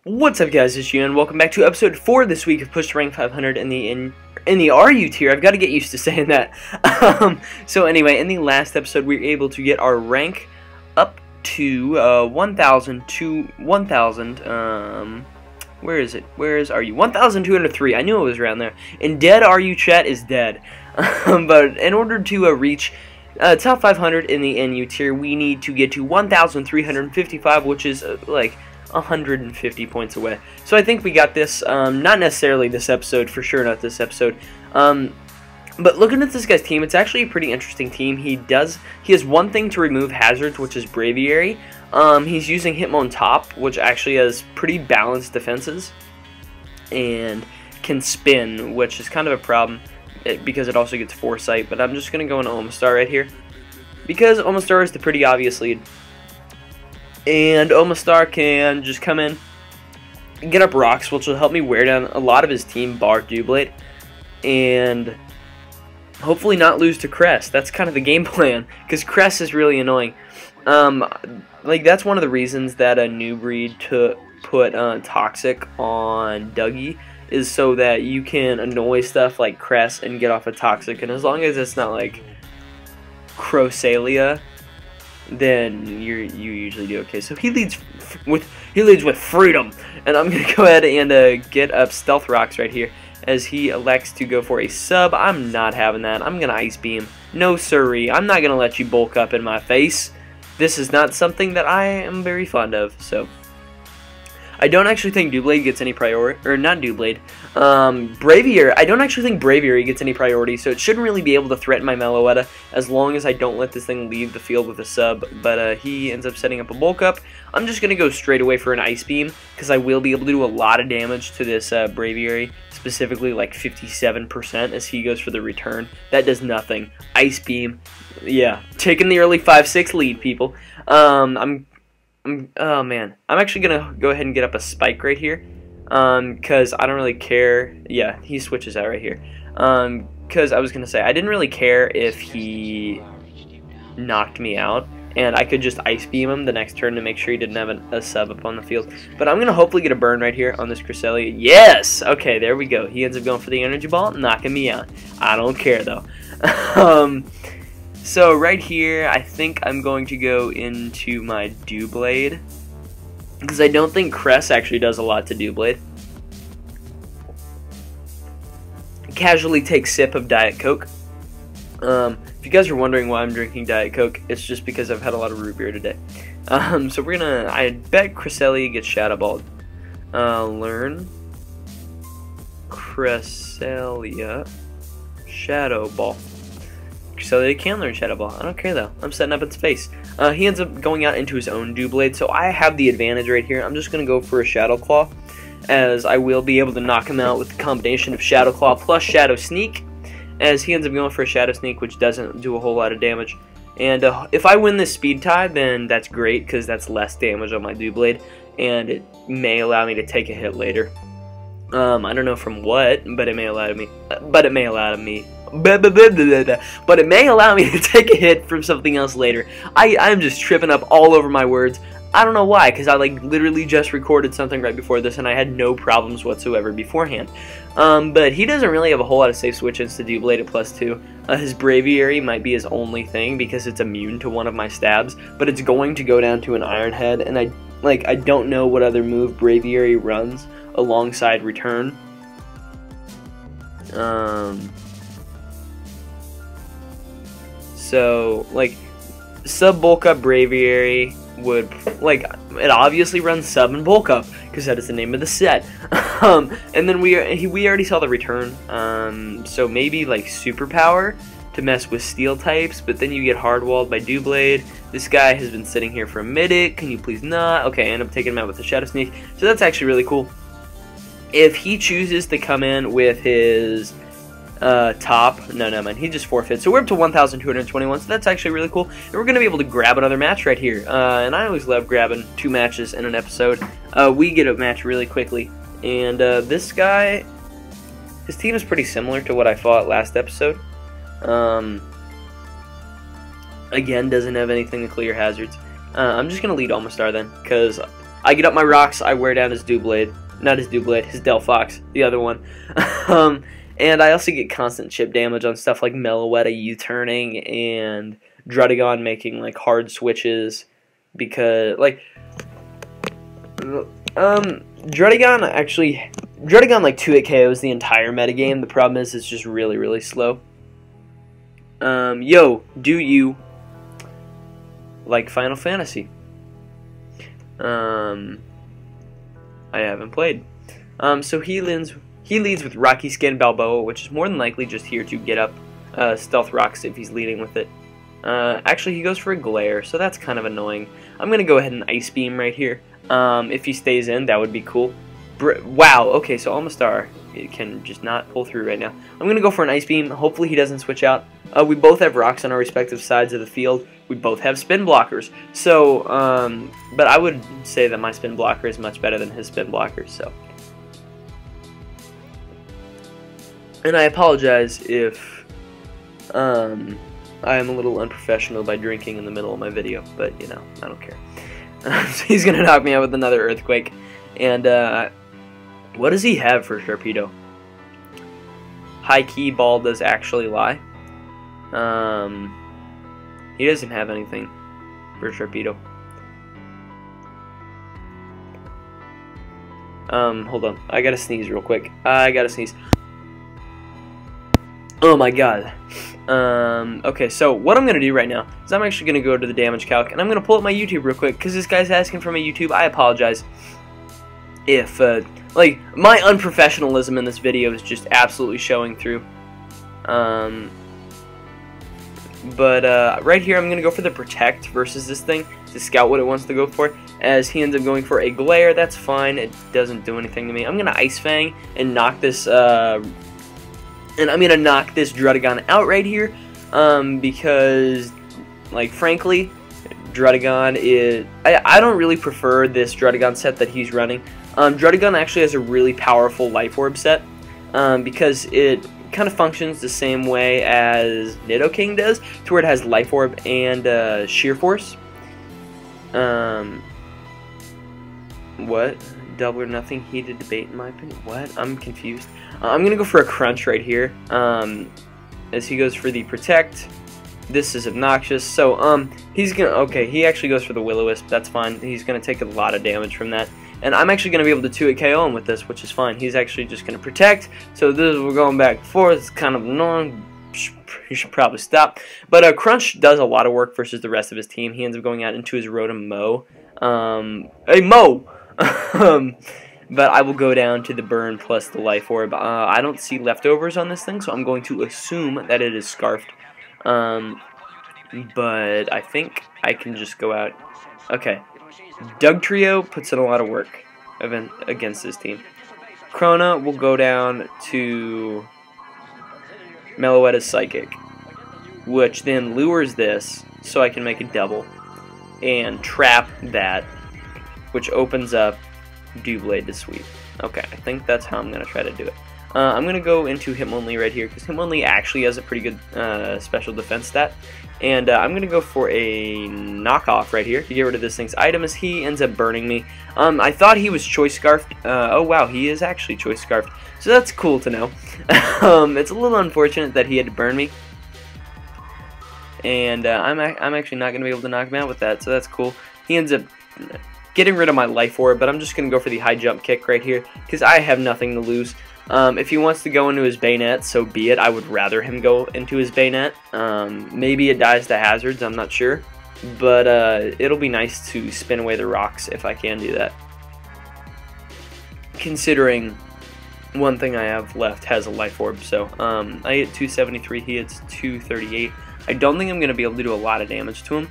What's up, guys? It's you, and welcome back to episode 4 this week of Push to Rank 500 in the RU tier. I've got to get used to saying that. So anyway, in the last episode, we were able to get our rank up to 1,000 to 1,000. Where is it? Where is RU? 1,203. I knew it was around there. And dead RU chat is dead. But in order to reach top 500 in the NU tier, we need to get to 1,355, which is like 150 points away. So I think we got this, not necessarily this episode, for sure not this episode, but looking at this guy's team, it's actually a pretty interesting team. He has one thing to remove hazards, which is Braviary. He's using Hitmon top, which actually has pretty balanced defenses, and can spin, which is kind of a problem, because it also gets Foresight, but I'm just going to go into Omastar right here, because Omastar is the pretty obvious lead. And Omastar can just come in, get up rocks, which will help me wear down a lot of his team, bar Doublade, and hopefully not lose to Cress. That's kind of the game plan, because Cress is really annoying. Like, that's one of the reasons that a new breed put Toxic on Dougie, is so that you can annoy stuff like Cress and get off a Toxic, and as long as it's not like Cresselia, then you usually do okay. So he leads with freedom, and I'm gonna go ahead and get up Stealth Rocks right here as he elects to go for a sub. I'm not having that. I'm gonna Ice Beam. No siree. I'm not gonna let you bulk up in my face. This is not something that I am very fond of. So I don't actually think Doublade gets any priority, or not Doublade, Braviary. I don't actually think Braviary gets any priority, so it shouldn't really be able to threaten my Melothreatta as long as I don't let this thing leave the field with a sub, but he ends up setting up a bulk up. I'm just going to go straight away for an Ice Beam, because I will be able to do a lot of damage to this Braviary, specifically like 57% as he goes for the return. That does nothing. Ice Beam, yeah, taking the early 5-6 lead, people. Oh man, I'm actually gonna go ahead and get up a Spike right here, because I don't really care. Yeah, he switches out right here, because I was gonna say I didn't really care if he knocked me out, and I could just Ice Beam him the next turn to make sure he didn't have a sub up on the field. But I'm gonna hopefully get a burn right here on this Cresselia. Yes, okay, there we go. He ends up going for the energy ball, knocking me out. I don't care though. So right here, I think I'm going to go into my Doublade, because I don't think Cress actually does a lot to Doublade. Casually take sip of Diet Coke. If you guys are wondering why I'm drinking Diet Coke, it's just because I've had a lot of root beer today. So we're gonna, I bet Cresselia gets Shadow Balled. Learn Cresselia Shadow Ball. So they can learn Shadow Ball. I don't care though. I'm setting up its face. He ends up going out into his own Doublade, so I have the advantage right here. I'm just going to go for a Shadow Claw, as I will be able to knock him out with the combination of Shadow Claw plus Shadow Sneak, as he ends up going for a Shadow Sneak, which doesn't do a whole lot of damage. And if I win this speed tie, then that's great, because that's less damage on my Doublade, and it may allow me to take a hit later. I don't know from what, but it may allow me. But it may allow me to take a hit from something else later. I'm just tripping up all over my words. I don't know why, because I like literally just recorded something right before this, and I had no problems whatsoever beforehand. But he doesn't really have a whole lot of safe switch-ins to Doublade at +2. His Braviary might be his only thing, because it's immune to one of my stabs, but it's going to go down to an Iron Head, and I don't know what other move Braviary runs alongside return. So like sub bulk up Braviary would, like, it obviously runs sub and bulk up, because that is the name of the set. And then we already saw the return, so maybe like superpower to mess with steel types, but then you get hardwalled by Doublade. This guy has been sitting here for a minute. Can you please not? Okay, I end up taking him out with the Shadow Sneak, so that's actually really cool. If he chooses to come in with his top, no mind, he just forfeits. So we're up to 1,221, so that's actually really cool. And we're going to be able to grab another match right here. And I always love grabbing 2 matches in an episode. We get a match really quickly. And this guy, his team is pretty similar to what I fought last episode. Again, doesn't have anything to clear hazards. I'm just going to lead Omastar then, because I get up my rocks, I wear down his Doublade. Not his Doublade, his Delphox, the other one. And I also get constant chip damage on stuff like Melothreatta U-turning and Drudigon making like hard switches because like Drudigon like 2-hit KOs the entire metagame. The problem is it's just really slow. Yo, do you like Final Fantasy? I haven't played. So he leads with Rocky Skin Balboa, which is more than likely just here to get up Stealth Rocks if he's leading with it. Actually, he goes for a Glare, so that's kind of annoying. I'm going to go ahead and Ice Beam right here. If he stays in, that would be cool. Wow, okay, so Almastar can just not pull through right now. I'm going to go for an Ice Beam. Hopefully he doesn't switch out. We both have rocks on our respective sides of the field. We both have spin blockers. So, but I would say that my spin blocker is much better than his spin blockers, so. And I apologize if I am a little unprofessional by drinking in the middle of my video, but, you know, I don't care. So he's going to knock me out with another Earthquake. And, what does he have for Sharpedo? High Key Ball does actually lie. He doesn't have anything for Sharpedo. Hold on. I gotta sneeze real quick. I gotta sneeze. Oh my god. Okay, so what I'm gonna do right now is I'm actually gonna go to the damage calc and I'm gonna pull up my YouTube real quick because this guy's asking for my YouTube. I apologize if like my unprofessionalism in this video is just absolutely showing through. But right here I'm going to go for the Protect versus this thing to scout what it wants to go for. As he ends up going for a Glare, that's fine. It doesn't do anything to me. I'm going to Ice Fang and knock this Drudigon out right here because, like, frankly, Drudigon is... I don't really prefer this Drudigon set that he's running. Drudigon actually has a really powerful Life Orb set because it kind of functions the same way as Nidoking does, to where it has Life Orb and Sheer Force. What? Double or nothing heated debate in my opinion. What? I'm confused. I'm gonna go for a Crunch right here. As he goes for the Protect. This is obnoxious. So he's gonna he actually goes for the Will-O-Wisp. That's fine. He's gonna take a lot of damage from that. And I'm actually going to be able to 2-hit KO him with this, which is fine. He's actually just going to Protect. So we're going back and forth. It's kind of annoying. You should probably stop. But Crunch does a lot of work versus the rest of his team. He ends up going out into his Rotom Mow. Hey, Mow! But I will go down to the Burn plus the Life Orb. I don't see leftovers on this thing, so I'm going to assume that it is Scarfed. But I think I can just go out. Okay. Doug Trio puts in a lot of work against this team. Krona will go down to Meloetta's Psychic, which then lures this so I can make a double and trap that, which opens up Doublade to sweep. Okay, I think that's how I'm going to try to do it. I'm going to go into Hitmonlee right here because Hitmonlee actually has a pretty good special defense stat. And I'm going to go for a knockoff right here to get rid of this thing's item as he ends up burning me. I thought he was Choice Scarfed. Oh wow, he is actually Choice Scarfed. So that's cool to know. It's a little unfortunate that he had to burn me. And I'm actually not going to be able to knock him out with that, so that's cool. He ends up getting rid of my Life Orb, but I'm just going to go for the high jump kick right here because I have nothing to lose. If he wants to go into his Bayonet, so be it. I would rather him go into his Bayonet. Maybe it dies to hazards, I'm not sure. But it'll be nice to spin away the rocks if I can do that. Considering one thing I have left has a Life Orb. So I hit 273, he hits 238. I don't think I'm going to be able to do a lot of damage to him.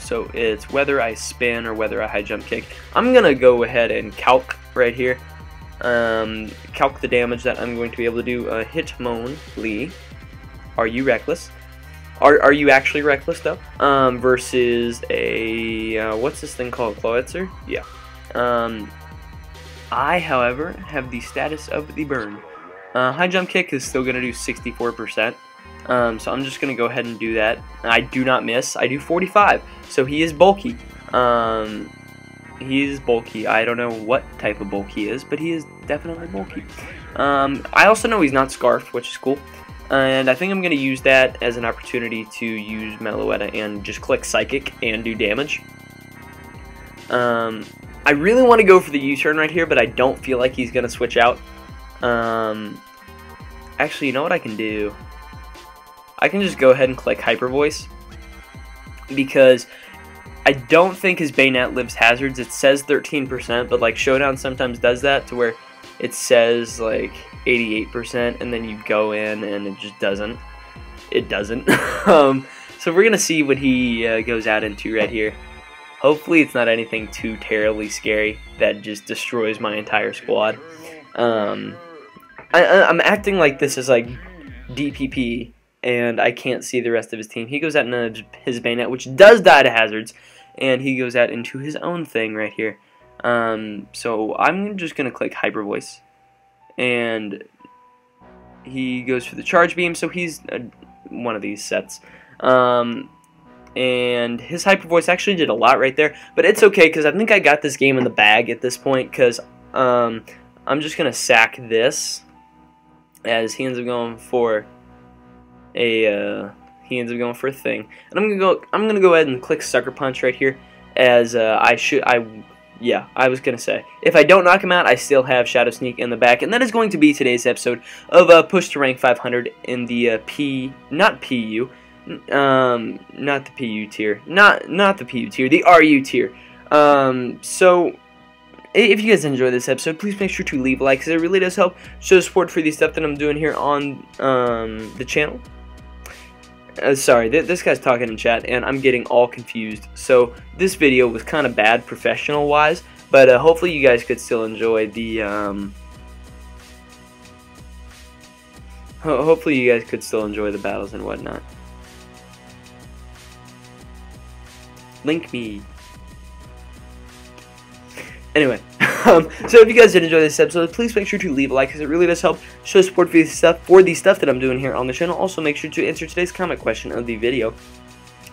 So it's whether I spin or whether I high jump kick. I'm going to go ahead and calc right here. Calc the damage that I'm going to be able to do. Hitmonlee, are you reckless? Are you actually reckless though? Versus a what's this thing called? Cloetzer? Yeah. I, however, have the status of the burn. High jump kick is still going to do 64%. So I'm just going to go ahead and do that. I do not miss. I do 45. So he is bulky. He's bulky. I don't know what type of bulk he is, but he is definitely bulky. I also know he's not scarfed, which is cool. And I think I'm going to use that as an opportunity to use Melothreatta and just click Psychic and do damage. I really want to go for the U-turn right here, but I don't feel like he's going to switch out. Actually, you know what I can do? I can just go ahead and click Hyper Voice, because I don't think his Bayonet lives hazards. It says 13%, but like Showdown sometimes does that to where it says like 88%, and then you go in and it just doesn't. It doesn't. So we're gonna see what he goes out into right here. Hopefully it's not anything too terribly scary that just destroys my entire squad. I'm acting like this is like DPP, and I can't see the rest of his team. He goes out into his Bayonet, which does die to hazards, and he goes out into his own thing right here. So I'm just going to click Hyper Voice, and he goes for the Charge Beam, so he's one of these sets. And his Hyper Voice actually did a lot right there, but it's okay because I think I got this game in the bag at this point, because I'm just going to sack this as he ends up going for a thing, and I'm gonna go ahead and click Sucker Punch right here, as I was gonna say, if I don't knock him out, I still have Shadow Sneak in the back. And that is going to be today's episode of Push to Rank 500 in the not the PU tier, the RU tier. So if you guys enjoyed this episode, please make sure to leave a like, because it really does help show support for the stuff that I'm doing here on the channel. Sorry, this guy's talking in chat, and I'm getting all confused. So this video was kind of bad professional-wise, but hopefully you guys could still enjoy the battles and whatnot. Link me. Anyway, so if you guys did enjoy this episode, please make sure to leave a like, because it really does help show support for the stuff that I'm doing here on the channel. Also, make sure to answer today's comment question of the video,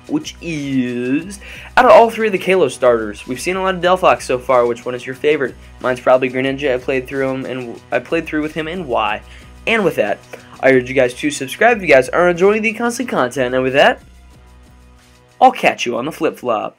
which is, out of all three of the Kalo starters, we've seen a lot of Delphox so far. Which one is your favorite? Mine's probably Greninja. I played through with him, and why? And with that, I urge you guys to subscribe if you guys are enjoying the constant content. And with that, I'll catch you on the flip-flop.